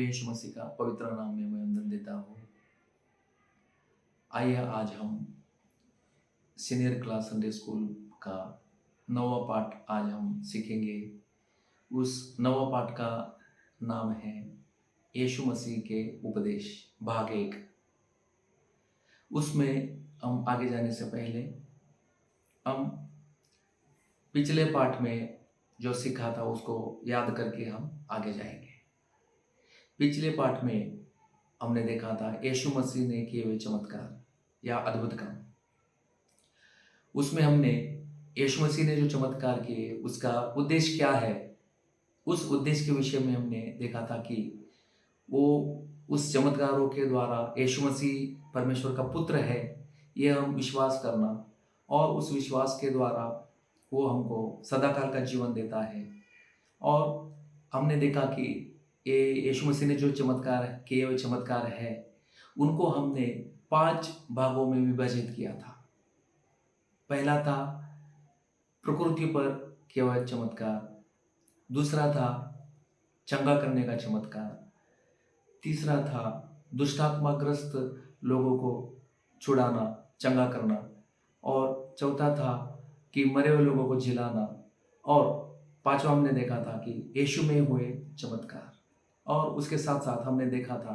यीशु मसीह का पवित्र नाम में मैं वंदन देता हूँ। आइए आज हम सीनियर क्लास संडे स्कूल का 9वां पाठ आज हम सीखेंगे। उस 9वां पाठ का नाम है यीशु मसीह के उपदेश भाग 1। उसमें हम आगे जाने से पहले हम पिछले पाठ में जो सीखा था उसको याद करके हम आगे जाएंगे। पिछले पाठ में हमने देखा था यीशु मसीह ने किए हुए चमत्कार या अद्भुत काम। उसमें हमने यीशु मसीह ने जो चमत्कार किए उसका उद्देश्य क्या है, उस उद्देश्य के विषय में हमने देखा था कि वो उस चमत्कारों के द्वारा यीशु मसीह परमेश्वर का पुत्र है ये हम विश्वास करना, और उस विश्वास के द्वारा वो हमको सदाकाल का जीवन देता है। और हमने देखा कि ये यीशु मसीह ने जो चमत्कार किए हुए चमत्कार है उनको हमने 5 भागों में विभाजित किया था। पहला था प्रकृति पर किया हुआ चमत्कार, दूसरा था चंगा करने का चमत्कार, तीसरा था दुष्टात्माग्रस्त लोगों को छुड़ाना, चंगा करना, और चौथा था कि मरे हुए लोगों को जिलाना, और पांचवा हमने देखा था कि यीशु में हुए चमत्कार। और उसके साथ साथ हमने देखा था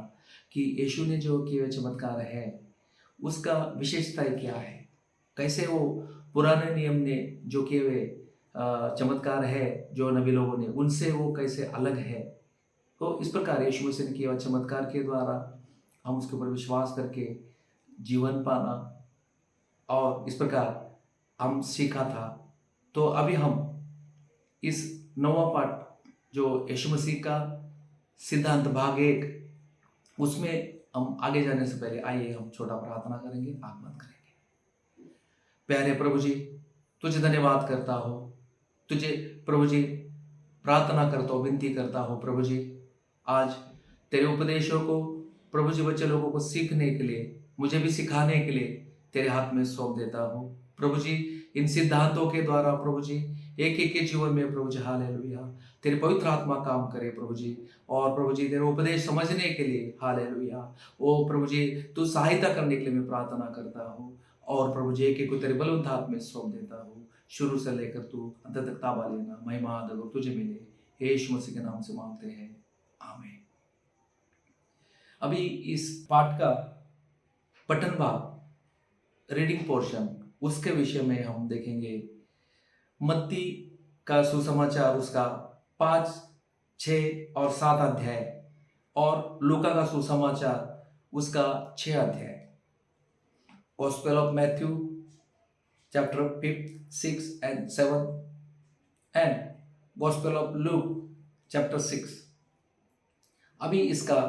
कि यीशु ने जो किए हुए चमत्कार है उसका विशेषता क्या है, कैसे वो पुराने नियम ने जो किए हुए चमत्कार है जो नबी लोगों ने उनसे वो कैसे अलग है। तो इस प्रकार यीशु मसीह ने किए हुए चमत्कार के द्वारा हम उसके ऊपर विश्वास करके जीवन पाना, और इस प्रकार हम सीखा था। तो अभी हम इस 9वां पाठ जो यीशु मसीह का सिद्धांत भाग 1 उसमें हम आगे जाने से पहले आइए हम छोटा प्रार्थना करेंगे, आंख बंद करेंगे। प्यारे प्रभु जी, तुझे धन्यवाद करता हो, तुझे प्रभु जी प्रार्थना करता हूँ, विनती करता हूँ प्रभु जी, आज तेरे उपदेशों को प्रभु जी बच्चे लोगों को सीखने के लिए, मुझे भी सिखाने के लिए तेरे हाथ में सौंप देता हूँ प्रभु जी। इन सिद्धांतों के द्वारा प्रभु जी एक एक के जीवन में प्रभु जी हालेलुया तेरी पवित्र आत्मा काम करे प्रभु जी, और प्रभु जी तेरे उपदेश समझने के लिए हालेलुया ओ प्रभु जी तू सहायता करने के लिए मैं प्रार्थना करता हूँ। और प्रभु जी एक एक को तेरे बलवंत हाथ में सौंप देता हूँ, शुरू से लेकर तू अंत तक ताबा लेना, महिमा आदर तुझे मिले, यीशु मसीह के नाम से मांगते हैं, आमीन। अभी इस पाठ का पठन भाग रीडिंग पोर्शन उसके विषय में हम देखेंगे। मत्ती का सुसमाचार उसका 5, 6 और 7 अध्याय, और लूका का सुसमाचार उसका 6 अध्याय। Gospel of Matthew chapter 5, 6 and 7 and gospel of Luke chapter 6। अभी इसका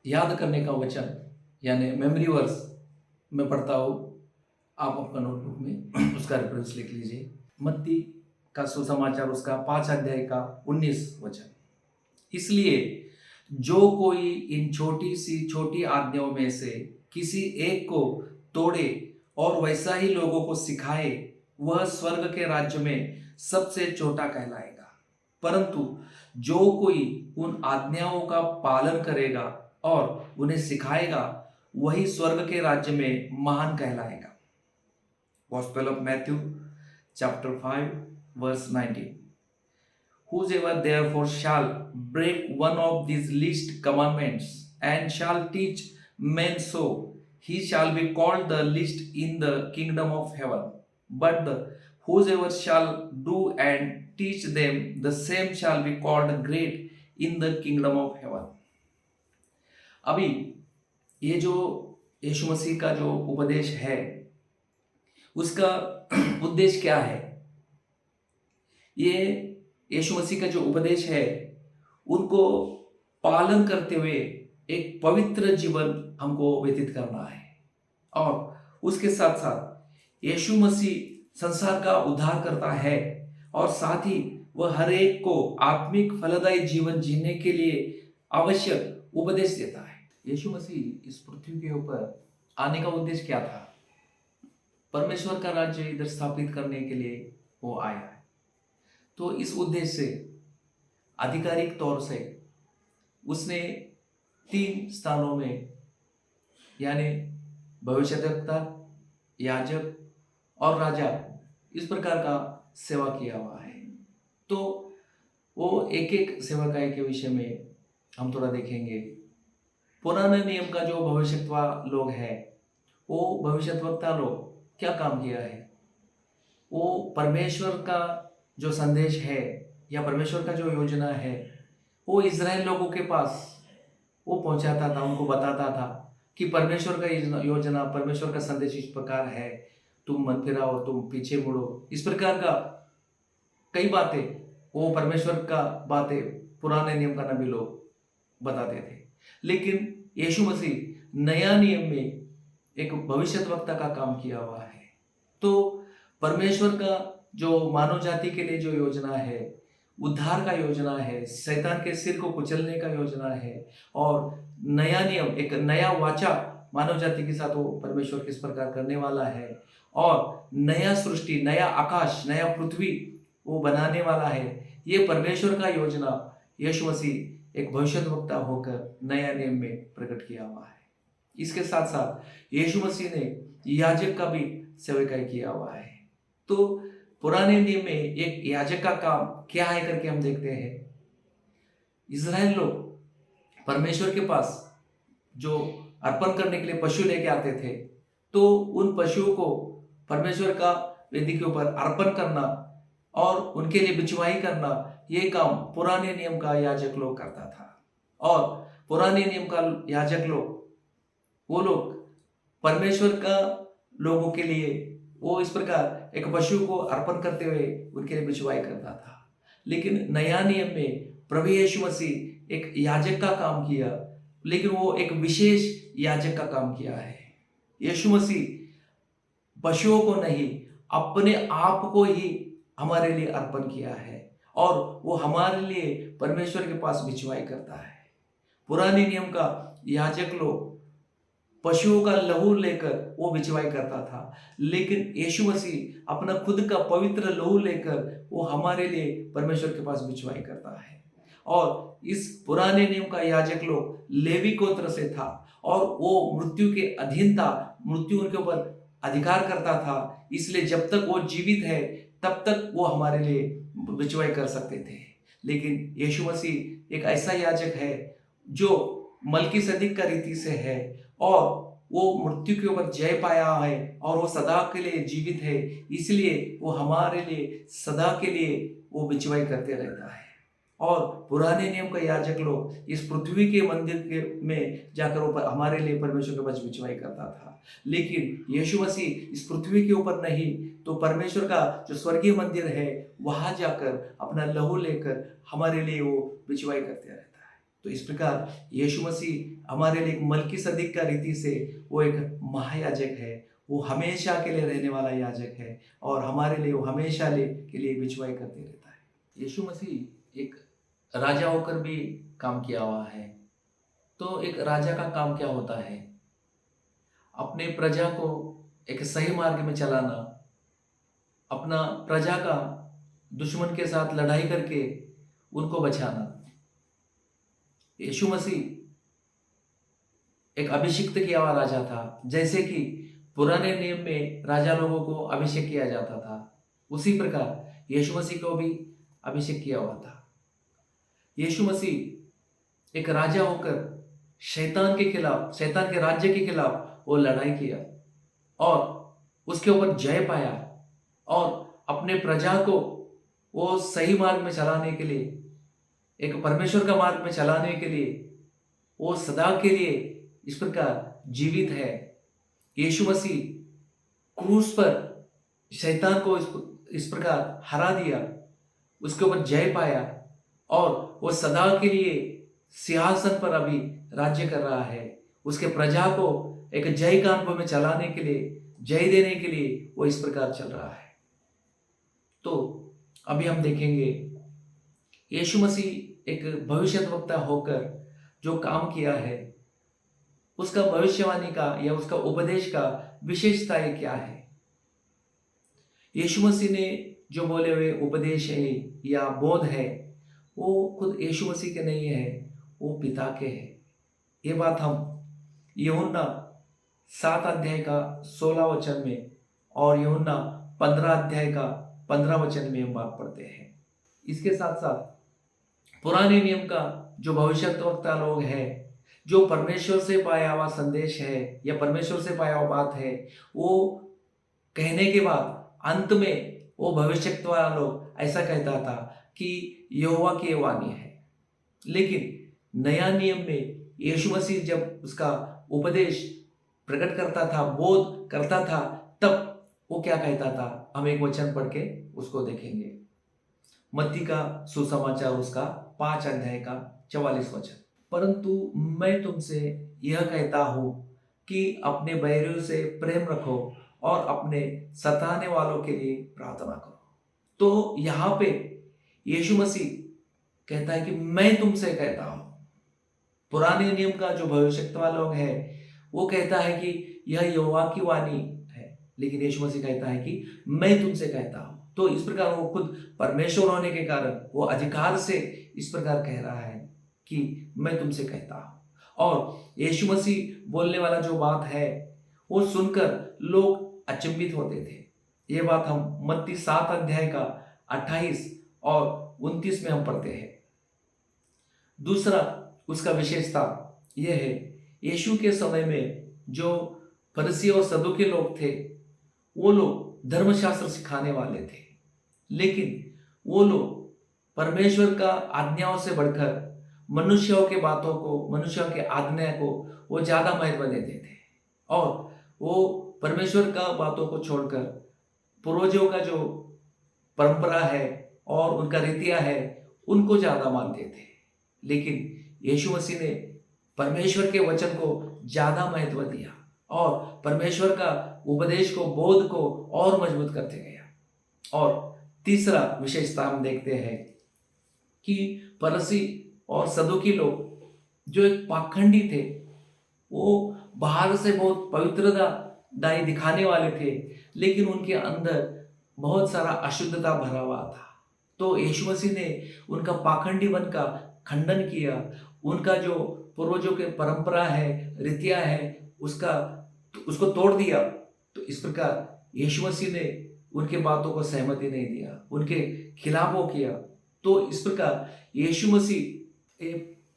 याद करने का वचन यानी मेमोरी वर्स मैं पढ़ता हूँ, आप अपना नोटबुक में उसका रेफरेंस लिख लीजिए। मत्ती का सुसमाचार उसका 5 अध्याय का 19 वचन। इसलिए जो कोई इन छोटी आज्ञाओं में से किसी एक को तोड़े और वैसा ही लोगों को सिखाए, वह स्वर्ग के राज्य में सबसे छोटा कहलाएगा। परंतु जो कोई उन आज्ञाओं का पालन करेगा और उन्हें सिखाएगा, वही स्वर्ग के राज्य में महान कहलाएगा। Gospel of Matthew chapter 5 verse 19। Whosoever therefore shall break one of these least commandments and shall teach men so, he shall be called the least in the kingdom of heaven. But whosoever shall do and teach them, the same shall be called great in the kingdom of heaven. अभी ये जो यीशु मसीह का जो उपदेश है उसका उद्देश्य क्या है। ये यीशु मसीह का जो उपदेश है उनको पालन करते हुए एक पवित्र जीवन हमको व्यतीत करना है, और उसके साथ साथ यीशु मसीह संसार का उद्धार करता है, और साथ ही वह हर एक को आत्मिक फलदायी जीवन जीने के लिए आवश्यक उपदेश देता है। यीशु मसीह इस पृथ्वी के ऊपर आने का उद्देश्य क्या था? परमेश्वर का राज्य इधर स्थापित करने के लिए वो आया है। तो इस उद्देश्य से आधिकारिक तौर से उसने 3 स्थानों में यानी भविष्यद्वक्ता, याजक और राजा इस प्रकार का सेवा किया हुआ है। तो वो एक एक सेवकाई के विषय में हम थोड़ा देखेंगे। पुराने नियम का जो भविष्यद्वक्ता लोग हैं, वो भविष्यद्वक्ता लोग क्या काम किया है, वो परमेश्वर का जो संदेश है या परमेश्वर का जो योजना है वो इज़राइल लोगों के पास वो पहुंचाता था, उनको बताता था कि परमेश्वर का योजना, परमेश्वर का संदेश इस प्रकार है, तुम मन फिराओ, तुम पीछे मुड़ो, इस प्रकार का कई बातें वो परमेश्वर का बातें पुराने नियम का नबी लोग बताते थे। लेकिन यीशु मसीह नया नियम में एक भविष्यद्वक्ता का काम किया हुआ है। तो परमेश्वर का जो मानव जाति के लिए जो योजना है, उद्धार का योजना है, शैतान के सिर को कुचलने का योजना है, और नया नियम, एक नया वाचा मानव जाति के साथ वो परमेश्वर किस प्रकार करने वाला है, और नया सृष्टि, नया आकाश, नया पृथ्वी वो बनाने वाला है। ये परमेश्वर का योजना यीशु मसीह एक भविष्यद्वक्ता होकर नया नियम में प्रकट किया हुआ है। इसके साथ साथ यीशु मसीह ने याजक का भी सेवकाई किया हुआ है। तो पुराने नियम में एक याजक का काम क्या है करके हम देखते हैं। इज़राइल लोग परमेश्वर के पास जो अर्पण करने के लिए पशु लेके आते थे, तो उन पशुओं को परमेश्वर का वेदी के ऊपर अर्पण करना और उनके लिए बिचवाई करना, ये काम पुराने नियम का याजक लोग करता था। और पुराने नियम का याजक लोग, वो लोग परमेश्वर का लोगों के लिए वो इस प्रकार एक पशु को अर्पण करते हुए उनके लिए बिचवाई करता था। लेकिन नया नियम में प्रभु यीशु मसीह एक याजक का काम किया, लेकिन वो एक विशेष याजक का काम किया है। यीशु मसीह पशुओं को नहीं, अपने आप को ही हमारे लिए अर्पण किया है, और वो हमारे लिए परमेश्वर के पास बिचवाई करता है। पुराने नियम का याजक लोग पशुओं का लहू लेकर वो बिचवाई करता था, लेकिन यीशु मसीह अपना खुद का पवित्र लहू लेकर वो हमारे लिए परमेश्वर के पास बिचवाई करता है। और इस पुराने नियम का याजक लोग लेवी गोत्र से था, और वो मृत्यु के अधीन था, मृत्यु उनके ऊपर अधिकार करता था, इसलिए जब तक वो जीवित है तब तक वो हमारे लिए बिचवाई कर सकते थे। लेकिन यीशु मसीह एक ऐसा याजक है जो मलकीसदीक का रीति से है, और वो मृत्यु के ऊपर जय पाया है, और वो सदा के लिए जीवित है, इसलिए वो हमारे लिए सदा के लिए वो बिचवाई करते रहता है। और पुराने नियम का याजक लोग इस पृथ्वी के मंदिर के में जाकर ऊपर हमारे लिए परमेश्वर के पास बिचवाई करता था। लेकिन यीशु मसीह इस पृथ्वी के ऊपर नहीं, तो परमेश्वर का जो स्वर्गीय मंदिर है वहां जाकर अपना लहू लेकर हमारे लिए वो बिचवाई करते रहता है। तो इस प्रकार यीशु मसीह हमारे लिए एक मलकीसदीक का रीति से वो एक महायाजक है, वो हमेशा के लिए रहने वाला याजक है, और हमारे लिए वो हमेशा के लिए बिचवाई करते रहता है। यीशु मसीह एक राजा होकर भी काम किया हुआ है। तो एक राजा का काम क्या होता है? अपने प्रजा को एक सही मार्ग में चलाना, अपना प्रजा का दुश्मन के साथ लड़ाई करके उनको बचाना। यीशु मसीह एक अभिषिक्त किया हुआ राजा था। जैसे कि पुराने नियम में राजा लोगों को अभिषेक किया जाता था, उसी प्रकार यीशु मसीह को भी अभिषेक किया हुआ था। यीशु मसीह एक राजा होकर शैतान के खिलाफ, शैतान के राज्य के खिलाफ वो लड़ाई किया, और उसके ऊपर जय पाया, और अपने प्रजा को वो सही मार्ग में चलाने के लिए, एक परमेश्वर का मार्ग में चलाने के लिए वो सदा के लिए इस प्रकार जीवित है। यीशु मसीह क्रूस पर शैतान को इस प्रकार हरा दिया, उसके ऊपर जय पाया, और वो सदा के लिए सिंहासन पर अभी राज्य कर रहा है। उसके प्रजा को एक जय का अनुभव में चलाने के लिए, जय देने के लिए वो इस प्रकार चल रहा है। तो अभी हम देखेंगे यीशु मसीह एक भविष्यद्वक्ता होकर जो काम किया है, उसका भविष्यवाणी का या उसका उपदेश का विशेषताएं क्या है। यीशु मसीह ने जो बोले हुए उपदेश है या बोध है, वो खुद यीशु मसीह के नहीं है, वो पिता के हैं। ये बात हम यूहन्ना 7 अध्याय का 16 वचन में और यूहन्ना 15 अध्याय का 15 वचन में हम बात पढ़ते हैं। इसके साथ साथ पुराने नियम का जो भविष्यद्वक्ता लोग हैं, जो परमेश्वर से पाया हुआ संदेश है या परमेश्वर से पाया हुआ बात है, वो कहने के बाद अंत में वो भविष्यद्वक्ता लोग ऐसा कहता था कि यहोवा की वाणी है। लेकिन नया नियम में यीशु मसीह जब उसका उपदेश प्रकट करता था, बोध करता था, तब वो क्या कहता था, हम एक वचन पढ़ के उसको देखेंगे। मत्ती का सुसमाचार उसका 5 अध्याय का 44 वचन। परंतु मैं तुमसे यह कहता हूं कि अपने बैरियों से प्रेम रखो और अपने सताने वालों के लिए प्रार्थना करो। तो यहाँ पे यीशु मसीह कहता है कि मैं तुमसे कहता हूं। पुराने नियम का जो भविष्यद्वक्ता लोग हैं वो कहता है कि यह यहोवा की वाणी है, लेकिन यीशु मसीह कहता है कि मैं तुमसे कहता हूं। तो इस प्रकार वो खुद परमेश्वर होने के कारण वो अधिकार से इस प्रकार कह रहा है कि मैं तुमसे कहता हूं। और यीशु मसीह बोलने वाला जो बात है वो सुनकर लोग अचंभित होते थे। ये बात हम मत्ती 7 अध्याय का 28 और 29 में हम पढ़ते हैं। दूसरा उसका विशेषता यह है, यीशु के समय में जो फरीसी और सदूकी लोग थे, वो लोग धर्मशास्त्र सिखाने वाले थे, लेकिन वो लोग परमेश्वर का आज्ञाओं से बढ़कर मनुष्यों के बातों को, मनुष्यों के आज्ञा को वो ज्यादा महत्व देते थे और वो परमेश्वर का बातों को छोड़कर पूर्वजों का जो परंपरा है और उनका रीतियां है उनको ज्यादा मानते थे। लेकिन यीशु मसीह ने परमेश्वर के वचन को ज्यादा महत्व दिया और परमेश्वर का उपदेश को, बोध को और मजबूत करते गया। और तीसरा विशेषता हम देखते हैं कि फरीसी और सदूकी लोग जो एक पाखंडी थे, वो बाहर से बहुत पवित्रतादायी दिखाने वाले थे, लेकिन उनके अंदर बहुत सारा अशुद्धता भरा हुआ था। तो यीशु मसीह ने उनका पाखंडीपन का खंडन किया, उनका जो पूर्वजों के परंपरा है, रीतियां है, उसको तोड़ दिया। तो इस प्रकार यीशु मसीह ने उनके बातों को सहमति नहीं दिया, उनके खिलाफ वो किया। तो इस प्रकार यीशु मसीह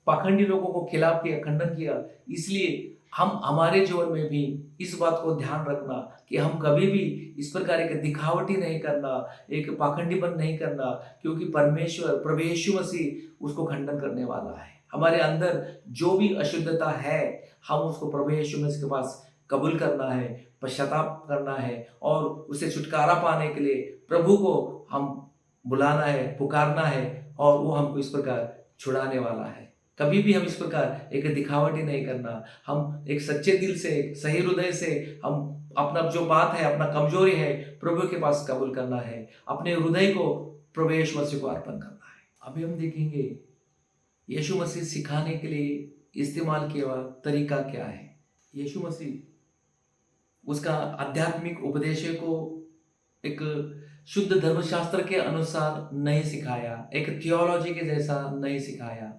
पाखंडी लोगों को खिलाफ किया, खंडन किया। इसलिए हम हमारे जीवन में भी इस बात को ध्यान रखना कि हम कभी भी इस प्रकार एक दिखावटी नहीं करना, एक पाखंडीपन नहीं करना, क्योंकि परमेश्वर प्रभु यीशु मसीह उसको खंडन करने वाला है। हमारे अंदर जो भी अशुद्धता है, हम उसको प्रभु यीशु मसीह के पास कबूल करना है, पश्चाताप करना है और उसे छुटकारा पाने के लिए प्रभु को हम बुलाना है, पुकारना है और वो हमको इस प्रकार छुड़ाने वाला है। कभी भी हम इस प्रकार एक दिखावटी नहीं करना, हम एक सच्चे दिल से, एक सही हृदय से हम अपना जो बात है, अपना कमजोरी है प्रभु के पास कबूल करना है, अपने हृदय को प्रभु यीशु मसीह को अर्पण करना है। अभी हम देखेंगे यीशु मसीह सिखाने के लिए इस्तेमाल किया हुआ तरीका क्या है। यीशु मसीह उसका आध्यात्मिक उपदेश को एक शुद्ध धर्मशास्त्र के अनुसार नहीं सिखाया, एक थियोलॉजी के जैसा नहीं सिखाया,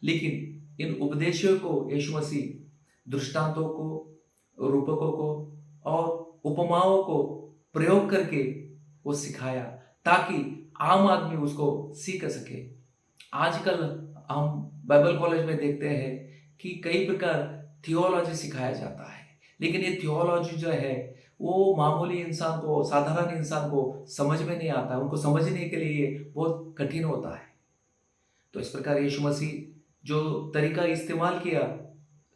लेकिन इन उपदेशों को यीशु मसीह दृष्टांतों को, रूपकों को और उपमाओं को प्रयोग करके वो सिखाया ताकि आम आदमी उसको सीख सके। आजकल हम बाइबल कॉलेज में देखते हैं कि कई प्रकार थियोलॉजी सिखाया जाता है, लेकिन ये थियोलॉजी जो है वो मामूली इंसान को, साधारण इंसान को समझ में नहीं आता, उनको समझने के लिए बहुत कठिन होता है। तो इस प्रकार यीशु मसीह जो तरीका इस्तेमाल किया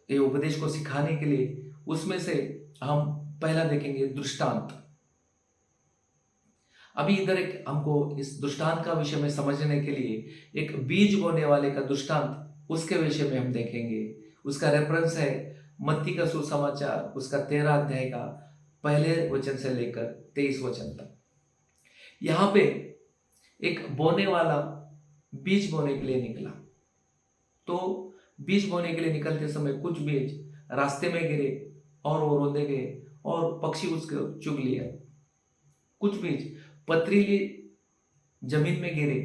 ये उपदेश को सिखाने के लिए, उसमें से हम पहला देखेंगे दृष्टांत। अभी इधर एक हमको इस दृष्टांत का विषय में समझने के लिए एक बीज बोने वाले का दृष्टांत, उसके विषय में हम देखेंगे। उसका रेफरेंस है मत्ती का सुसमाचार उसका 13 अध्याय का पहले वचन से लेकर 23 वचन तक। यहाँ पे एक बोने वाला बीज बोने के लिए निकला। तो बीज बोने के लिए निकलते समय कुछ बीज रास्ते में गिरे और वो रोंदे गए और पक्षी उसको चुग लिया। कुछ बीज पथरीली जमीन में गिरे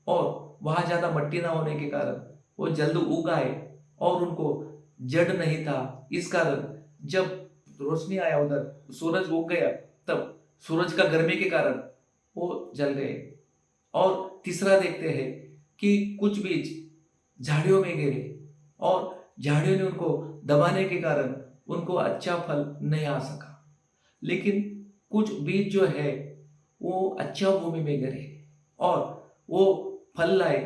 और वहां ज्यादा मट्टी ना होने के कारण वो जल्द उग आए और उनको जड़ नहीं था, इस कारण जब रोशनी आया उधर सूरज उग गया तब सूरज का गर्मी के कारण वो जल गए। और तीसरा देखते हैं कि कुछ बीज झाड़ियों में गिरे और झाड़ियों ने उनको दबाने के कारण उनको अच्छा फल नहीं आ सका। लेकिन कुछ बीज जो है वो अच्छा भूमि में गिरे और वो फल लाए,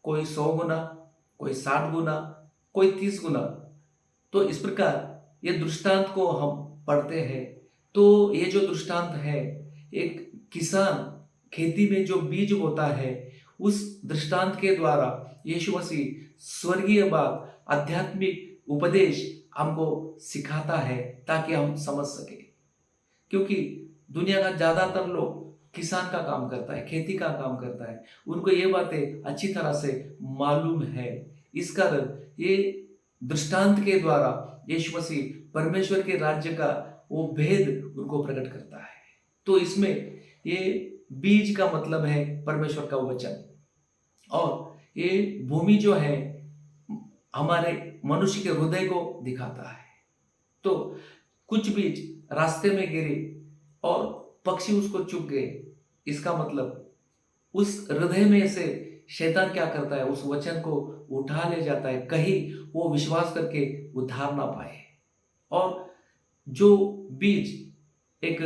कोई 100 गुना, कोई 60 गुना, कोई 30 गुना। तो इस प्रकार ये दृष्टांत को हम पढ़ते हैं। तो ये जो दृष्टांत है, एक किसान खेती में जो बीज बोता है, उस दृष्टांत के द्वारा यीशु मसीह स्वर्गीय बात, आध्यात्मिक उपदेश हमको सिखाता है ताकि हम समझ सके। क्योंकि दुनिया का ज्यादातर लोग किसान का काम करता है, खेती का काम करता है, उनको ये बातें अच्छी तरह से मालूम है। इस कारण ये दृष्टांत के द्वारा यीशु मसीह परमेश्वर के राज्य का वो भेद उनको प्रकट करता है। तो इसमें ये बीज का मतलब है परमेश्वर का वचन, और ये भूमि जो है हमारे मनुष्य के हृदय को दिखाता है। तो कुछ बीज रास्ते में गिरे और पक्षी उसको चुग गए। इसका मतलब उस हृदय में से शैतान क्या करता है, उस वचन को उठा ले जाता है, कहीं वो विश्वास करके उधार ना पाए। और जो बीज एक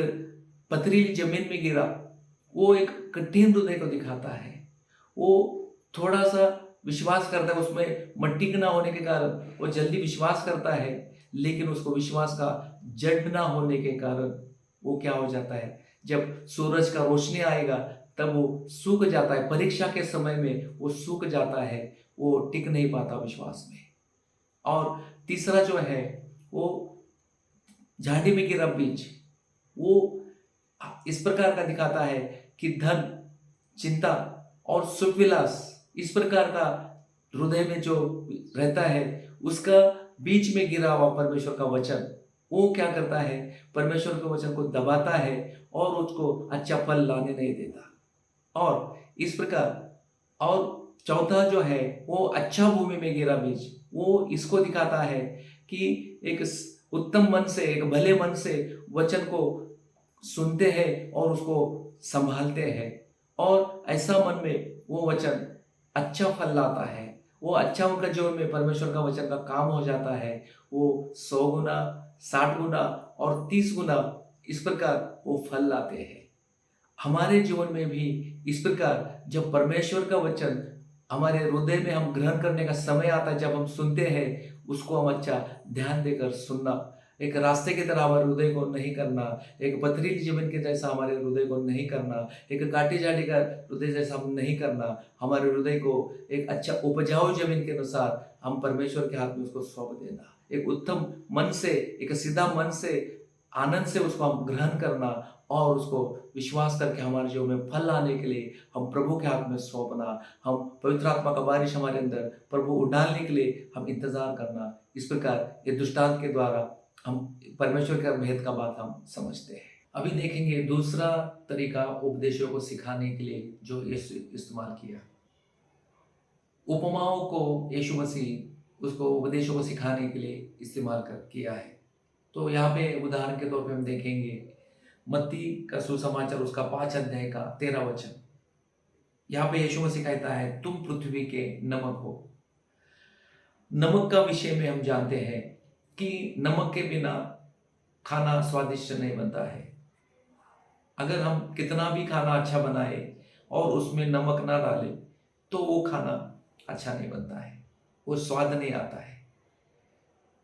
पथरीली जमीन में गिरा, वो एक कठिन हृदय को दिखाता है। वो थोड़ा सा विश्वास करता है, उसमें मट्टी ना होने के कारण वो जल्दी विश्वास करता है, लेकिन उसको विश्वास का जड़ ना होने के कारण वो क्या हो जाता है, जब सूरज का रोशनी आएगा तब वो सूख जाता है। परीक्षा के समय में वो सूख जाता है, वो टिक नहीं पाता विश्वास में। और तीसरा जो है वो झाड़ी में गिरा बीज, वो इस प्रकार का दिखाता है कि धन, चिंता और सुख विलास, इस प्रकार का हृदय में जो रहता है, उसका बीच में गिरा हुआ परमेश्वर का वचन वो क्या करता है, परमेश्वर के वचन को दबाता है और उसको अच्छा फल लाने नहीं देता। और इस प्रकार, और चौथा जो है वो अच्छा भूमि में गिरा बीज, वो इसको दिखाता है कि एक उत्तम मन से, एक भले मन से वचन को सुनते हैं और उसको संभालते हैं, और ऐसा मन में वो वचन अच्छा फल लाता है। वो अच्छा उनका जीवन में परमेश्वर का वचन का काम हो जाता है। वो 100 गुना, 60 गुना और 30 गुना इस प्रकार वो फल लाते हैं। हमारे जीवन में भी इस प्रकार जब परमेश्वर का वचन हमारे हृदय में हम ग्रहण करने का समय आता है, जब हम सुनते हैं, उसको हम अच्छा ध्यान देकर सुनना। एक रास्ते की तरह हमारे हृदय को नहीं करना, एक पथरीली जमीन के जैसा हमारे हृदय को नहीं करना, एक काटी झाड़ी का हृदय जैसा हम नहीं करना। हमारे हृदय को एक अच्छा उपजाऊ जमीन के अनुसार हम परमेश्वर के हाथ में उसको सौंप देना, एक उत्तम मन से, एक सीधा मन से, आनंद से उसको हम ग्रहण करना और उसको विश्वास करके हमारे जीवन में फल लाने के लिए हम प्रभु के हाथ में सौंपना। हम पवित्र आत्मा का बारिश हमारे अंदर प्रभु उडालने के लिए हम इंतजार करना। इस प्रकार ये दृष्टांत के द्वारा हम परमेश्वर के भेद का बात हम समझते हैं। अभी देखेंगे दूसरा तरीका उपदेशों को सिखाने के लिए जो यीशु इस्तेमाल किया। उपमाओं को यीशु मसीह उसको उपदेशों को सिखाने के लिए इस्तेमाल किया है। तो यहाँ पे उदाहरण के तौर पे हम देखेंगे मत्ती का सुसमाचार उसका 5 अध्याय का 13 वचन। यहाँ पे यीशु मसीह कहता है, तुम पृथ्वी के नमक हो। नमक का विषय में हम जानते हैं कि नमक के बिना खाना स्वादिष्ट नहीं बनता है। अगर हम कितना भी खाना अच्छा बनाए और उसमें नमक ना डाले तो वो खाना अच्छा नहीं बनता है, वो स्वाद नहीं आता है।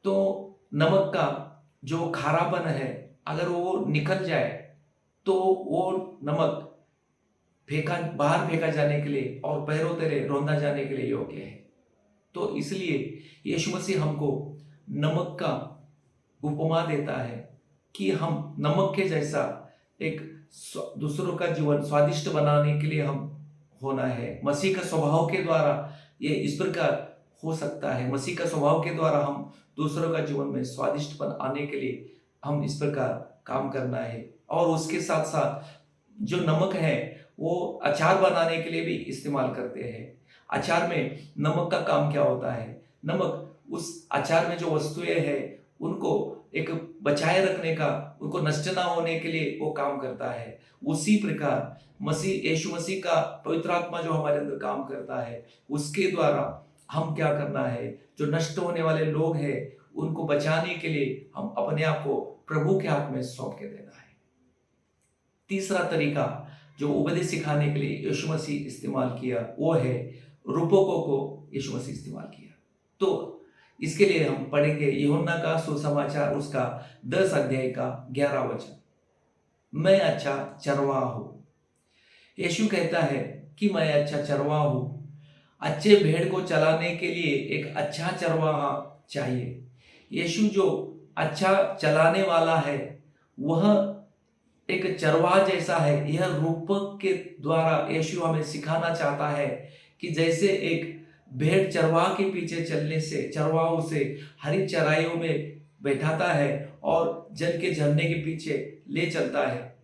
तो नमक का जो खारापन है, अगर वो निकल जाए तो वो नमक बाहर फेंका जाने के लिए और पैरों तले रौंदा जाने के लिए योग्य है। तो इसलिए यीशु मसीह हमको नमक का उपमा देता है कि हम नमक के जैसा एक दूसरों का जीवन स्वादिष्ट बनाने के लिए हम होना है। मसीह का स्वभाव के द्वारा ये इस प्रकार हो सकता है। मसीह का स्वभाव के द्वारा हम दूसरों का जीवन में स्वादिष्टपन आने के लिए हम इस प्रकार काम करना है। और उसके साथ साथ जो नमक है वो अचार बनाने के लिए भी इस्तेमाल करते हैं। अचार में नमक का काम क्या होता है? नमक उस अचार में जो वस्तुएं हैं उनको एक बचाए रखने का, उनको नष्ट ना होने के लिए वो काम करता है। उसी प्रकार यीशु मसीह का पवित्र आत्मा जो हमारे अंदर काम करता है, उसके द्वारा हम क्या करना है, जो नष्ट होने वाले लोग हैं उनको बचाने के लिए हम अपने आप को प्रभु के हाथ में सौंप के देना है। तीसरा तरीका जो उपदेश सिखाने के लिए यीशु मसीह इस्तेमाल किया वो है रूपकों को यीशु मसीह इस्तेमाल किया। तो इसके लिए हम पढ़ेंगे यूहन्ना का सुसमाचार उसका 10 अध्याय का 11 वचन। मैं अच्छा चरवाहा हूं। यीशु कहता है कि मैं अच्छा चरवाहा हूं। अच्छे भेड़ को चलाने के लिए एक अच्छा चरवाहा चाहिए। यीशु जो अच्छा चलाने वाला है वह एक चरवाहा जैसा है। यह रूपक के द्वारा यीशु हमें सिखाना चाहता है कि जैसे एक भेड़ चरवाहा के पीछे चलने से, चरवाहा उसे हरी चराइयों में बैठाता है और जल के झरने के पीछे ले चलता है,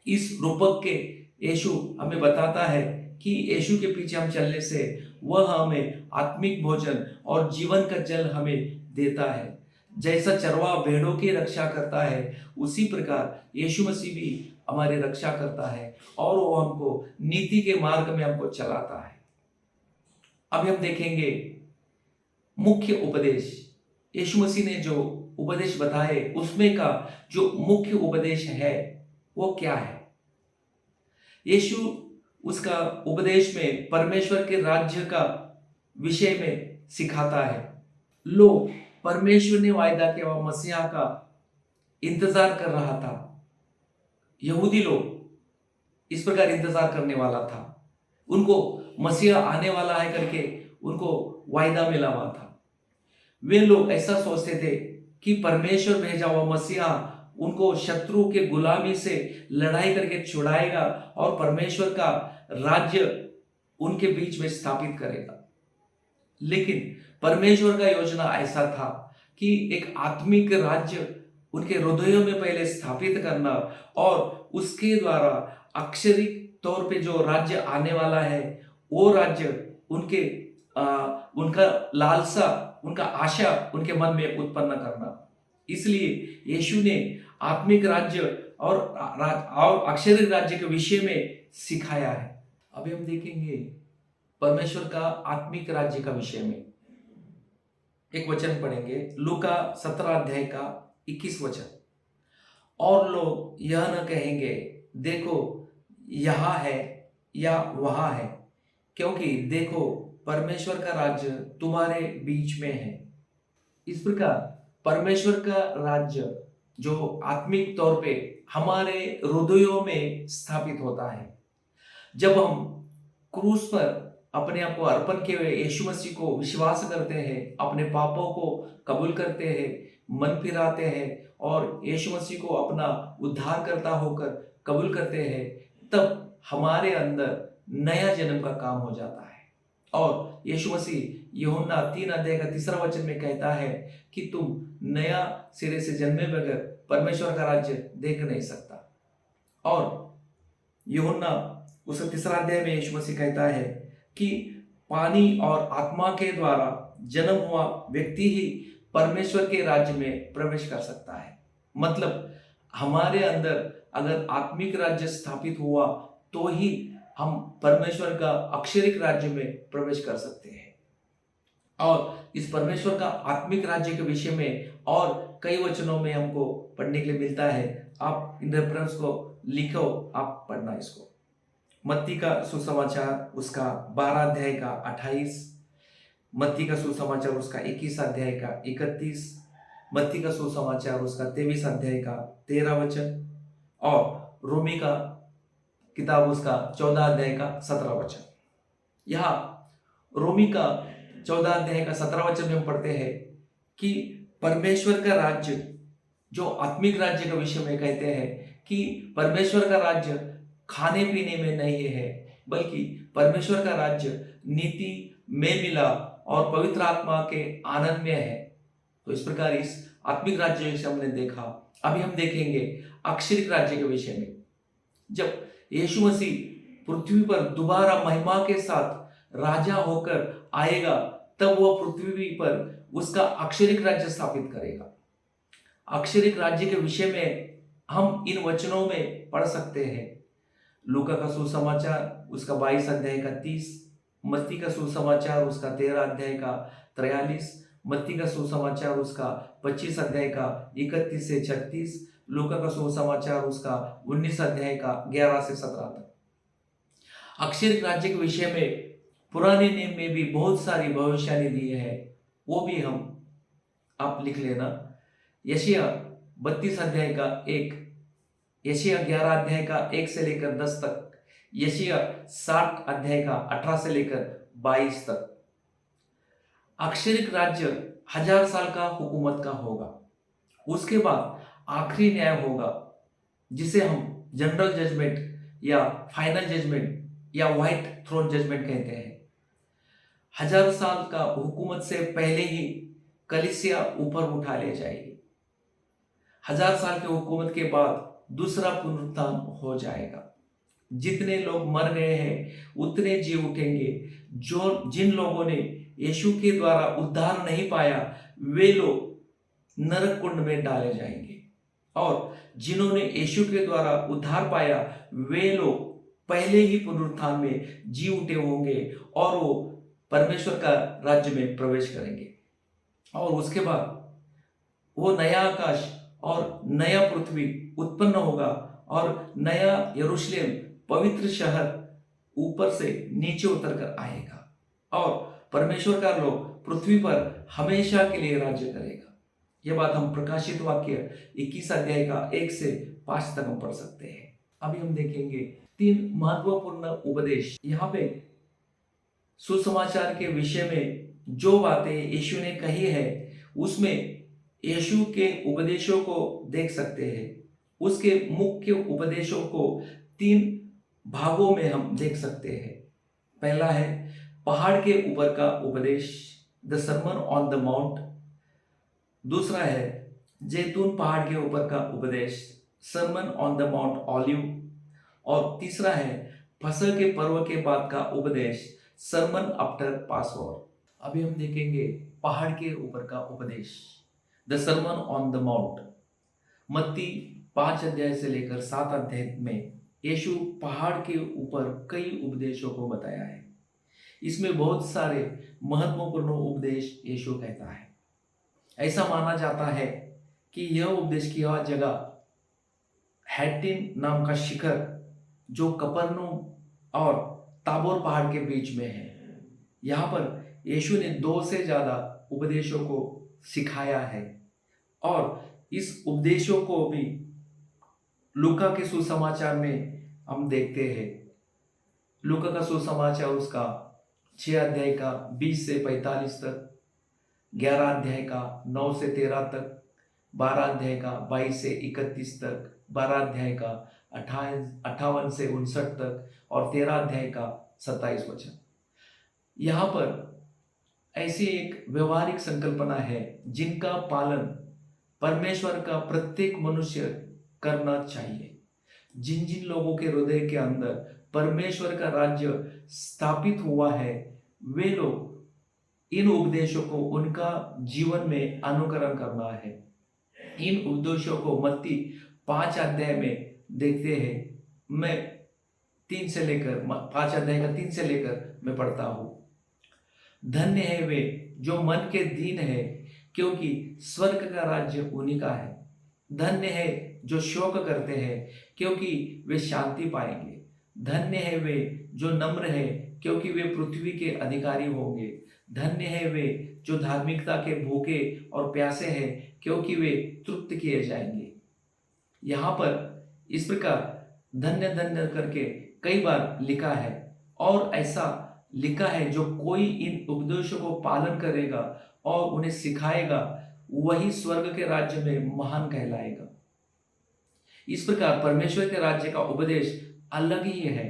इस रूपक के यीशु हमें बताता है कि यीशु के पीछे हम चलने से वह हमें आत्मिक भोजन और जीवन का जल हमें देता है। जैसा चरवाहा भेड़ों की रक्षा करता है उसी प्रकार यीशु मसीह भी हमारी रक्षा करता है और वो हमको नीति के मार्ग में हमको चलाता है। अब हम देखेंगे मुख्य उपदेश। यीशु मसीह ने जो उपदेश बताए उसमें का जो मुख्य उपदेश है वो क्या है? यीशु उसका उपदेश में परमेश्वर के राज्य का विषय में सिखाता है। लोग परमेश्वर ने वायदा किया हुआ मसीहा का इंतजार कर रहा था। यहूदी लोग इस प्रकार इंतजार करने वाला था, उनको मसीहा आने वाला है करके उनको वायदा मिला हुआ था। वे लोग ऐसा सोचते थे कि परमेश्वर भेजा हुआ मसीहा उनको शत्रु के गुलामी से लड़ाई करके छुड़ाएगा और परमेश्वर का राज्य उनके बीच में स्थापित करेगा। लेकिन परमेश्वर का योजना ऐसा था कि एक आत्मिक राज्य उनके हृदयों में पहले स्थापित करना और उसके द्वारा अक्षरिक तौर पे जो राज्य आने वाला है वो राज्य उनका लालसा, उनका आशा उनके मन में उत्पन्न करना। इसलिए यीशु ने आत्मिक राज्य और अक्षरिक राज्य के विषय में सिखाया है। अभी हम देखेंगे परमेश्वर का आत्मिक राज्य का विषय में एक वचन पढ़ेंगे, लूका 17 अध्याय का 21 वचन। और लोग यह न कहेंगे देखो यहाँ है या वहां है, क्योंकि देखो परमेश्वर का राज्य तुम्हारे बीच में है। इस प्रकार परमेश्वर का राज्य जो आत्मिक तौर पे हमारे हृदयों में स्थापित होता है जब हम क्रूस पर अपने आप को अर्पण किए हुए यीशु मसीह को विश्वास करते हैं, अपने पापों को कबूल करते हैं, मन फिराते हैं और यीशु मसीह को अपना उद्धारकर्ता होकर कबूल करते हैं, तब हमारे अंदर नया जन्म का काम हो जाता है। और यीशु मसीह यूहन्ना 3 अध्याय का 3 वचन में कहता है कि तुम नया सिरे से जन्मे बगैर परमेश्वर का राज्य देख नहीं सकता। और यूहन्ना उसका 3 अध्याय में यीशु मसीह कहता है कि पानी और आत्मा के द्वारा जन्म हुआ व्यक्ति ही परमेश्वर के राज्य में प्रवेश कर सकता है। मतलब हमारे अंदर अगर आत्मिक राज्य स्थापित हुआ तो ही हम परमेश्वर का अक्षरिक राज्य में प्रवेश कर सकते हैं। और इस परमेश्वर का आत्मिक राज्य के विषय में और कई वचनों में हमको पढ़ने के लिए मिलता है। आप इन रेफरेंस को लिखो, आप पढ़ना इसको। मत्ती का सुसमाचार उसका 12 अध्याय का 28, मत्ती का सुसमाचार उसका 21 अध्याय का 31, मत्ती का सुसमाचार उसका 23 अध्याय का 13 वचन और रोमी का किताब उसका 14 अध्याय का 17 वचन। यहाँ रोमी का 14 अध्याय का 17 वचन में हम पढ़ते हैं कि परमेश्वर का राज्य जो आत्मिक राज्य के विषय में कहते हैं कि परमेश्वर का राज्य खाने पीने में नहीं है, बल्कि परमेश्वर का राज्य नीति में मिला और पवित्र आत्मा के आनंद में है। तो इस प्रकार इस आत्मिक राज्य से हमने देखा। अभी हम देखेंगे अक्षरिक राज्य के विषय में। जब यीशु मसीह पृथ्वी पर दोबारा महिमा के साथ राजा होकर आएगा तब वह पृथ्वी पर उसका अक्षरिक राज्य स्थापित करेगा। अक्षरिक राज्य के विषय में हम इन वचनों में पढ़ सकते हैं। लूका का सुसमाचार उसका 22 अध्याय का 30, मत्ती का सुसमाचार उसका 13 अध्याय का 43, मत्ती का सुसमाचार उसका 25 अध्याय का 31 से 36, लूका का सुसमाचार उसका 19 अध्याय का 11 से 17 तक। अक्षरिक राज्य के विषय में पुराने नियम में भी बहुत सारी भविष्यवाणी दी है, वो भी हम आप लिख लेना। यशायाह 32 अध्याय का 1, यशायाह 11 अध्याय का 1 से लेकर 10 तक, यशायाह 60 अध्याय का 18 से लेकर 22 तक। अक्षरिक राज्य 1000 साल का हुकूमत का होगा। उसके बाद आखिरी न्याय होगा जिसे हम जनरल जजमेंट या फाइनल जजमेंट या व्हाइट थ्रोन जजमेंट कहते हैं। 1000 साल का हुकूमत से पहले ही कलीसिया ऊपर उठा ले जाएगी। 1000 साल की हुकूमत के बाद दूसरा पुनरुत्थान हो जाएगा। जितने लोग मर गए हैं उतने जी उठेंगे। जिन लोगों ने यीशु के द्वारा उद्धार नहीं पाया वे लोग नरक कुंड में डाले जाएंगे, और जिन्होंने यीशु के द्वारा उद्धार पाया वे लोग पहले ही पुनरुत्थान में जी उठे होंगे और वो परमेश्वर का राज्य में प्रवेश करेंगे। और उसके बाद वो नया आकाश और नया पृथ्वी उत्पन्न होगा और नया यरूशलेम पवित्र शहर ऊपर से नीचे उतर कर आएगा और परमेश्वर का लोग पृथ्वी पर हमेशा के लिए राज्य करेगा। यह बात हम प्रकाशित वाक्य 21 अध्याय का 1 से 5 तक हम पढ़ सकते हैं। अभी हम देखेंगे 3 महत्वपूर्ण उपदेश। यहाँ पे सुसमाचार के विषय में जो बातें यीशु ने कही है उसमें यीशु के उपदेशों को देख सकते हैं। उसके मुख्य उपदेशों को 3 भागों में हम देख सकते हैं। पहला है पहाड़ के ऊपर का उपदेश, the sermon on the mount. दूसरा है जैतून पहाड़ के ऊपर का उपदेश, sermon on the mount olive. और तीसरा है फसह के पर्व के बाद का उपदेश, सर्मन आफ्टर पासओवर। अभी हम देखेंगे पहाड़ के ऊपर का उपदेश, the sermon on the mount. मत्ती 5 अध्याय से लेकर 7 अध्याय में यीशु पहाड़ के ऊपर कई उपदेशों को बताया है। इसमें बहुत सारे महत्वपूर्ण उपदेश यीशु कहता है। ऐसा माना जाता है कि यह उपदेश की यह जगह हैटिन नाम का शिखर जो कपरनहूम और ताबोर पहाड़ के बीच में है, यहाँ पर यीशु ने 2 से ज्यादा उपदेशों को सिखाया है और इस उपदेशों को भी लूका के सुसमाचार में हम देखते हैं। लूका का सुसमाचार उसका 6 अध्याय का 20 से 45 तक, 11 अध्याय का 9 से 13 तक, 12 अध्याय का 22 से 31 तक, 12 अध्याय का 58 से 59 तक और 13 अध्याय का 27 वचन। यहाँ पर ऐसी एक व्यवहारिक संकल्पना है जिनका पालन परमेश्वर का प्रत्येक मनुष्य करना चाहिए। जिन जिन लोगों के हृदय के अंदर परमेश्वर का राज्य स्थापित हुआ है वे लोग इन उपदेशों को उनका जीवन में अनुकरण करना है। इन उपदेशों को मत्ती 5 अध्याय में देखते हैं। मैं 3 से लेकर 5 अध्याय का 3 से लेकर मैं पढ़ता हूँ। धन्य है वे जो मन के दीन है क्योंकि स्वर्ग का राज्य उन्हीं का है। धन्य है जो शोक करते हैं क्योंकि वे शांति पाएंगे। धन्य है वे जो नम्र है क्योंकि वे पृथ्वी के अधिकारी होंगे। धन्य है वे जो धार्मिकता के भूखे और प्यासे हैं क्योंकि वे तृप्त किए जाएंगे। यहाँ पर इस प्रकार धन्य धन्य करके कई बार लिखा है और ऐसा लिखा है जो कोई इन उपदेशों को पालन करेगा और उन्हें सिखाएगा वही स्वर्ग के राज्य में महान कहलाएगा। इस प्रकार परमेश्वर के राज्य का उपदेश अलग ही है।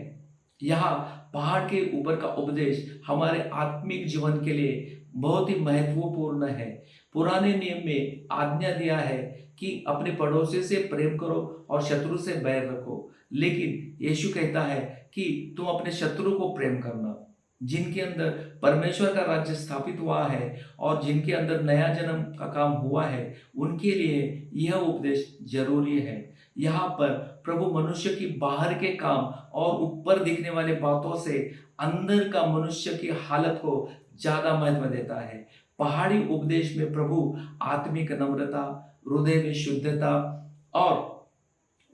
यहाँ पहाड़ के ऊपर का उपदेश हमारे आत्मिक जीवन के लिए बहुत ही महत्वपूर्ण है। पुराने नियम में आज्ञा दिया है कि अपने पड़ोसी से प्रेम करो और शत्रु से बैर रखो, लेकिन यीशु कहता है कि तुम अपने शत्रु को प्रेम करना। जिनके अंदर परमेश्वर का राज्य स्थापित हुआ है और जिनके अंदर नया जन्म का काम हुआ है, उनके लिए यह उपदेश जरूरी है। यहाँ पर प्रभु मनुष्य की बाहर के काम और ऊपर दिखने वाले बातों से अंदर का मनुष्य की हालत को ज्यादा महत्व देता है। पहाड़ी उपदेश में प्रभु आत्मिक नम्रता, हृदय में शुद्धता और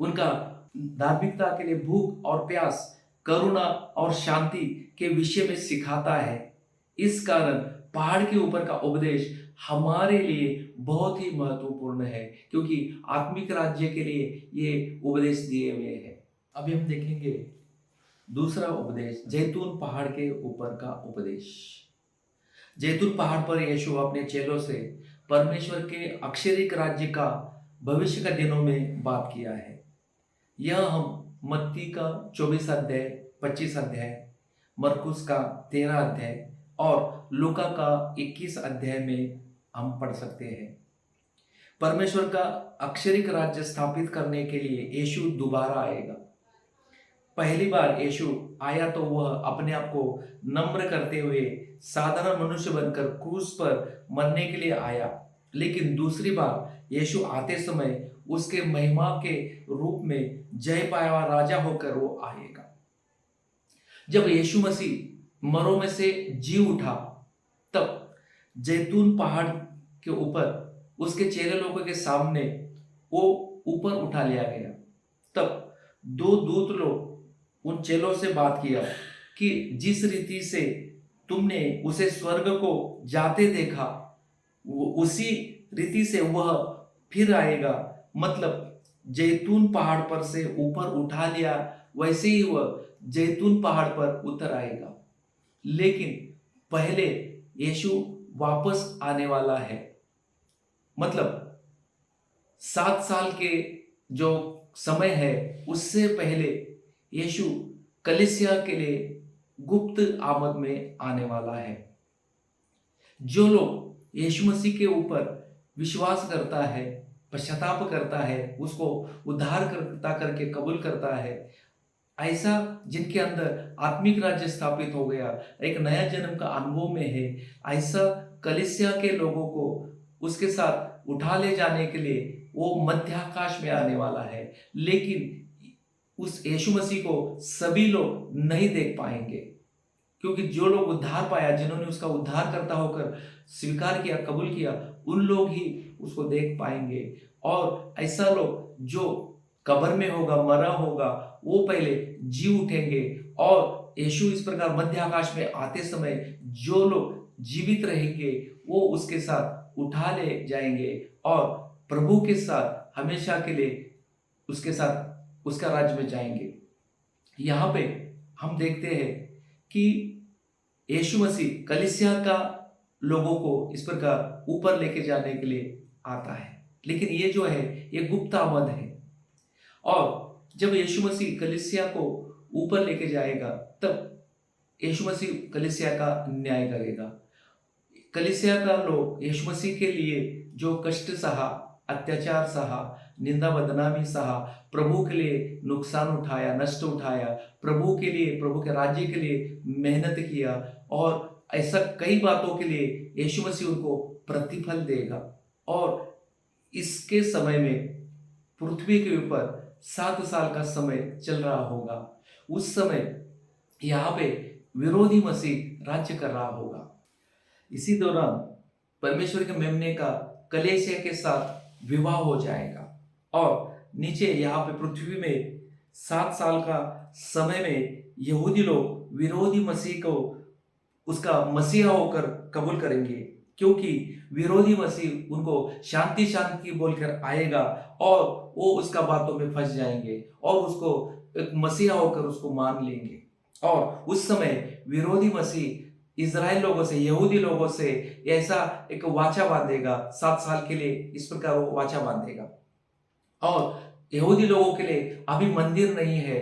उनका धार्मिकता के लिए भूख और प्यास, करुणा और शांति के विषय में सिखाता है। इस कारण पहाड़ के ऊपर का उपदेश हमारे लिए बहुत ही महत्वपूर्ण है, क्योंकि आत्मिक राज्य के लिए ये उपदेश दिए हुए हैं। अभी हम देखेंगे दूसरा उपदेश, जैतून पहाड़ के ऊपर का उपदेश। जैतून पहाड़ पर यीशु अपने चेलों से परमेश्वर के अक्षरिक राज्य का भविष्य के दिनों में बात किया है। यह हम मत्ती का 24 अध्याय, 25 अध्याय, मरकुस का 13 अध्याय और लूका का 21 अध्याय में हम पढ़ सकते हैं। परमेश्वर का अक्षरिक राज्य स्थापित करने के लिए यीशु दोबारा आएगा। पहली बार यीशु आया तो वह अपने आप को नम्र करते हुए साधारण मनुष्य बनकर क्रूस पर मरने के लिए आया, लेकिन दूसरी बार यीशु आते समय उसके महिमा के रूप में जय पाया हुआ राजा होकर वो आएगा। जब यीशु मसीह मरों में से जी उठा, तब जैतून पहाड़ के ऊपर उसके चेले लोगों के सामने वो ऊपर उठा लिया गया। तब दो दूत लोग उन चेलों से बात किया कि जिस रीति से तुमने उसे स्वर्ग को जाते देखा, उसी रीति से वह फिर आएगा। मतलब जैतून पहाड़ पर से ऊपर उठा लिया, वैसे ही वह जैतून पहाड़ पर उतर आएगा। लेकिन पहले यीशु वापस आने वाला है। मतलब 7 साल के जो समय है, उससे पहले यीशु कलीसिया के लिए गुप्त आमद में आने वाला है। जो लोग यीशु मसीह के ऊपर विश्वास करता है, पश्चाताप करता है, उसको उद्धारकर्ता करके कबूल करता है, ऐसा जिनके अंदर आत्मिक राज्य स्थापित हो गया, एक नया जन्म का अनुभव में है, ऐसा कलीसिया के लोगों को उसके साथ उठा ले जाने के लिए वो मध्याकाश में आने वाला है। लेकिन उस यीशु मसीह को सभी लोग नहीं देख पाएंगे, क्योंकि जो लोग उद्धार पाया, जिन्होंने उसका उद्धार करता होकर स्वीकार किया, कबूल किया, उन लोग ही उसको देख पाएंगे। और ऐसा लोग जो कब्र में होगा, मरा होगा, वो पहले जी उठेंगे और यीशु इस प्रकार मध्य आकाश में आते समय जो लोग जीवित रहेंगे वो उसके साथ उठा ले जाएंगे और प्रभु के साथ हमेशा के लिए उसके साथ उसका राज्य में जाएंगे। यहाँ पे हम देखते हैं कि यीशु मसीह कलीसिया का लोगों को इस प्रकार ऊपर लेके जाने के लिए आता है, लेकिन ये जो है ये गुप्त आमद है। और जब यीशु मसीह कलीसिया को ऊपर लेके जाएगा, तब यीशु मसीह कलीसिया का न्याय करेगा। कलीसिया का लोग यीशु मसीह के लिए जो कष्ट सहा, अत्याचार सहा, निंदा बदनामी सहा, प्रभु के लिए नुकसान उठाया, नष्ट उठाया, प्रभु के लिए, प्रभु के राज्य के लिए मेहनत किया, और ऐसा कई बातों के लिए यीशु मसीह उनको प्रतिफल देगा। और इसके समय में पृथ्वी के ऊपर 7 साल का समय चल रहा होगा। उस समय यहाँ पे विरोधी मसीह राज्य कर रहा होगा। इसी दौरान परमेश्वर के मेमने का कलीसिया के साथ विवाह हो जाएगा और नीचे यहाँ पे पृथ्वी में 7 साल का समय में यहूदी लोग विरोधी मसीह को उसका मसीहा होकर कबूल करेंगे, क्योंकि विरोधी मसीह उनको शांति शांति बोलकर आएगा और वो उसका बातों में फंस जाएंगे और उसको एक मसीहा होकर उसको मान लेंगे। और उस समय विरोधी मसीह इजराइल लोगों से, यहूदी लोगों से ऐसा एक वाचा बांधेगा, 7 साल के लिए इस प्रकार वो वाचा बांधेगा। और यहूदी लोगों के लिए अभी मंदिर नहीं है,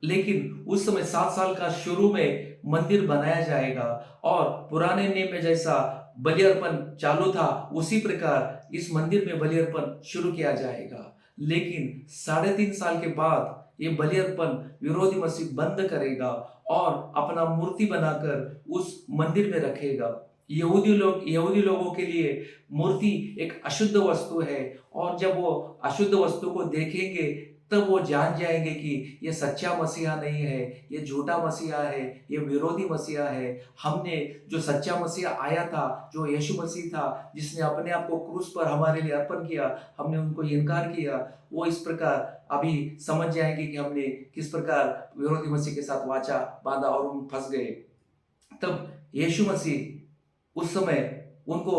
लेकिन उस समय 7 साल का शुरू में मंदिर बनाया जाएगा और पुराने नियम में जैसा बलि अर्पण चालू था, उसी प्रकार इस मंदिर में बलि अर्पण शुरू किया जाएगा। लेकिन 3.5 साल के बाद ये बलि अर्पण विरोधी मसीह बंद करेगा और अपना मूर्ति बनाकर उस मंदिर में रखेगा। यहूदी लोगों के लिए मूर्ति एक अशुद्ध वस्तु है, और जब वो अशुद्ध वस्तु को देखेंगे तब वो जान जाएंगे कि ये सच्चा मसीहा नहीं है, ये झूठा मसीहा है, ये विरोधी मसीहा है। हमने जो सच्चा मसीहा आया था, जो यीशु मसीह था, जिसने अपने आप को क्रूस पर हमारे लिए अर्पण किया, हमने उनको इनकार किया, वो इस प्रकार अभी समझ जाएंगे कि हमने किस प्रकार विरोधी मसीह के साथ वाचा बांधा और उन फंस गए। तब यीशु मसीह उस समय उनको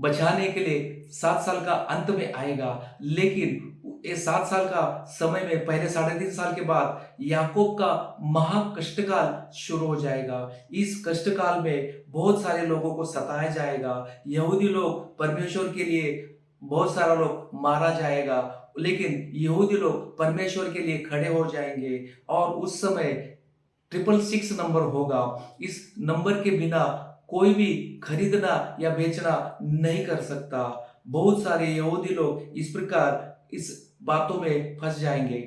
बचाने के लिए 7 साल का अंत में आएगा, लेकिन ये 7 साल का समय में पहले 3.5 साल के बाद याकूब का महा कष्टकाल शुरू हो जाएगा। इस कष्टकाल में बहुत सारे लोगों को सताया जाएगा। यहूदी लोग परमेश्वर के लिए बहुत सारा लोग मारा जाएगा, लेकिन यहूदी लोग परमेश्वर के लिए खड़े हो जाएंगे। और उस समय 666 नंबर होगा। इस नंबर के बिना कोई भी खरीदना या बेचना नहीं कर सकता। बहुत सारे यहूदी लोग इस प्रकार इस बातों में फंस जाएंगे।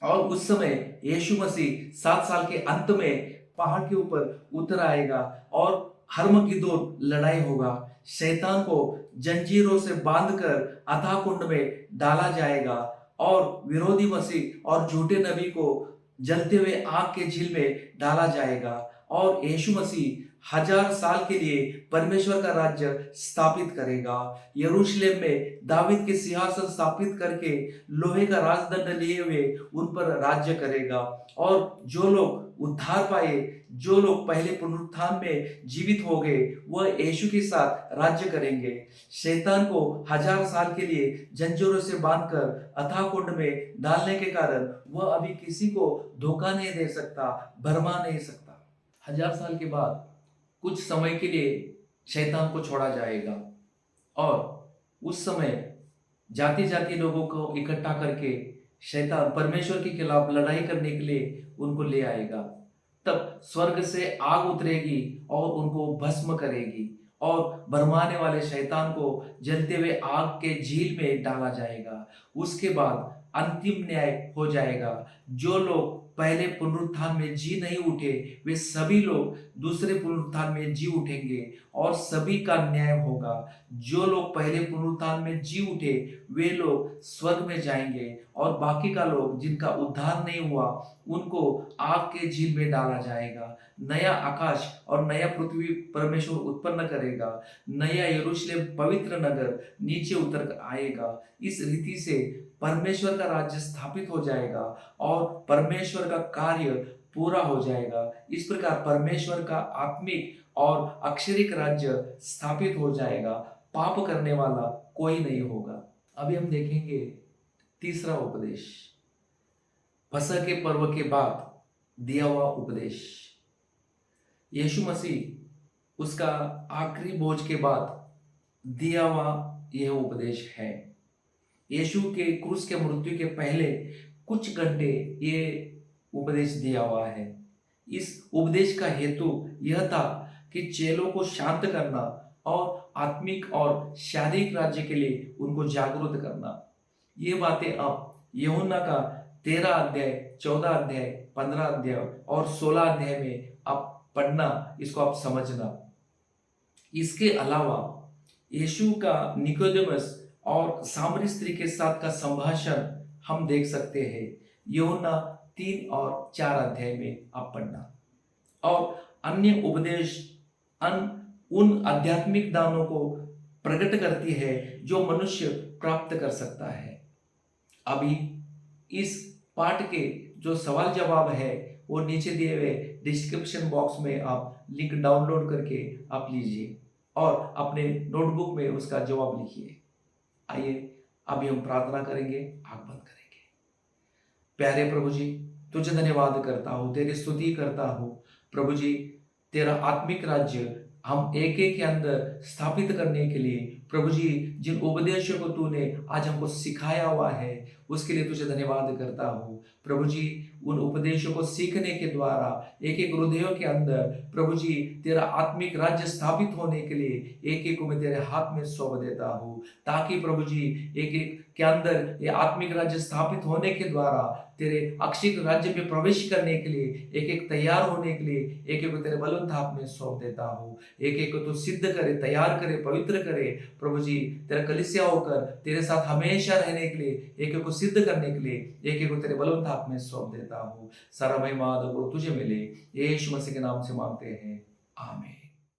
और उस समय यीशु मसीह 7 साल के अंत में पहाड़ के ऊपर उतर आएगा और हरमगिदोन लड़ाई होगा। शैतान को जंजीरों से बांधकर अथाह कुंड में डाला जाएगा और विरोधी मसीह और झूठे नबी को जलते हुए आग के झील में डाला जाएगा। और यीशु मसीह 1000 साल के लिए परमेश्वर का राज्य स्थापित करेगा। यरूशलेम में दावीद के सिंहासन स्थापित करके लोहे का राजदंड लिए हुए उन पर राज्य करेगा। और जो लोग उद्धार पाए, जो लोग पहले पुनरुत्थान में जीवित हो गए, वह यीशु के साथ राज्य करेंगे। शैतान को 1000 साल के लिए जंजीरों से बांधकर अथाह कुंड में डालने के कारण वह अभी किसी को धोखा नहीं दे सकता, भरमा नहीं सकता। 1000 साल के बाद कुछ समय के लिए शैतान को छोड़ा जाएगा और उस समय जाति जाति लोगों को इकट्ठा करके शैतान परमेश्वर के खिलाफ लड़ाई करने के लिए उनको ले आएगा। तब स्वर्ग से आग उतरेगी और उनको भस्म करेगी और भरमाने वाले शैतान को जलते हुए आग के झील में डाला जाएगा। उसके बाद अंतिम न्याय हो जाएगा। जो लोग पहले पुनरुत्थान में जी नहीं उठे, वे सभी लोग दूसरे पुनरुत्थान में जी उठेंगे और सभी का न्याय होगा। जो लोग पहले पुनरुत्थान में जी उठे, वे लोग स्वर्ग में जाएंगे और बाकी का लोग जिनका उद्धार नहीं हुआ, उनको आग के झील में डाला जाएगा। नया आकाश और नया पृथ्वी परमेश्वर उत्पन्न करेगा। नया यरूशलेम पवित्र नगर नीचे उतर कर आएगा। इस रीति से परमेश्वर का राज्य स्थापित हो जाएगा और परमेश्वर का कार्य पूरा हो जाएगा। इस प्रकार परमेश्वर का आत्मिक और अक्षरिक राज्य स्थापित हो जाएगा। पाप करने वाला कोई नहीं होगा। अभी हम देखेंगे तीसरा उपदेश, फसह के पर्व के बाद दिया हुआ उपदेश। यीशु मसीह उसका आखिरी भोज के बाद दिया हुआ यह उपदेश है। यीशु के क्रूस के मृत्यु के पहले कुछ घंटे ये उपदेश दिया हुआ है। इस उपदेश का हेतु यह था कि चेलों को शांत करना और आत्मिक और शारीरिक राज्य के लिए उनको जागरूक करना। ये बातें अब यूहन्ना का 13 अध्याय, 14 अध्याय, 15 अध्याय और 16 अध्याय में आप पढ़ना, इसको आप समझना। इसके अलावा यीशु का निकोदेमस और सामरी स्त्री के साथ का संभाषण हम देख सकते हैं। यूहन्ना 3 और 4 अध्याय में आप पढ़ना। और अन्य उपदेश उन आध्यात्मिक दानों को प्रकट करती है जो मनुष्य प्राप्त कर सकता है। अभी इस पाठ के जो सवाल जवाब है वो नीचे दिए हुए डिस्क्रिप्शन बॉक्स में आप लिंक डाउनलोड करके आप लीजिए और अपने नोटबुक में उसका जवाब लिखिए। आइए अभी हम प्रार्थना करेंगे, आंख बंद करेंगे। प्यारे प्रभु जी, तुझे धन्यवाद करता हूँ, तेरी स्तुति करता हूँ। प्रभु जी, तेरा आत्मिक राज्य हम एक एक के अंदर स्थापित करने के लिए प्रभु जी जिन उपदेशों को तूने आज हमको सिखाया हुआ है उसके लिए तुझे धन्यवाद करता हूँ। प्रभु जी, उन उपदेशों को सीखने के द्वारा एक एक हृदयों के अंदर प्रभु जी तेरा आत्मिक राज्य स्थापित होने के लिए एक एक को मैं तेरे हाथ में सौंप देता हूँ, ताकि प्रभु जी एक एक के अंदर ये आत्मिक राज्य स्थापित होने के द्वारा तेरे अक्षित राज्य में प्रवेश करने के लिए एक एक तैयार होने के लिए एक एक को तेरे बलवंत हाथ में सौंप देता हूँ। एक एक को तू सिद्ध करे, तैयार करे, पवित्र करे प्रभु जी, तेरा कलीसिया होकर तेरे साथ हमेशा रहने के लिए एक एक को सिद्ध करने के लिए एक एक को तेरे बलवंत हाथ में सौंप देता हूँ। सारा महिमा तुझे मिले, यीशु मसीह के नाम से मांगते हैं, आमीन।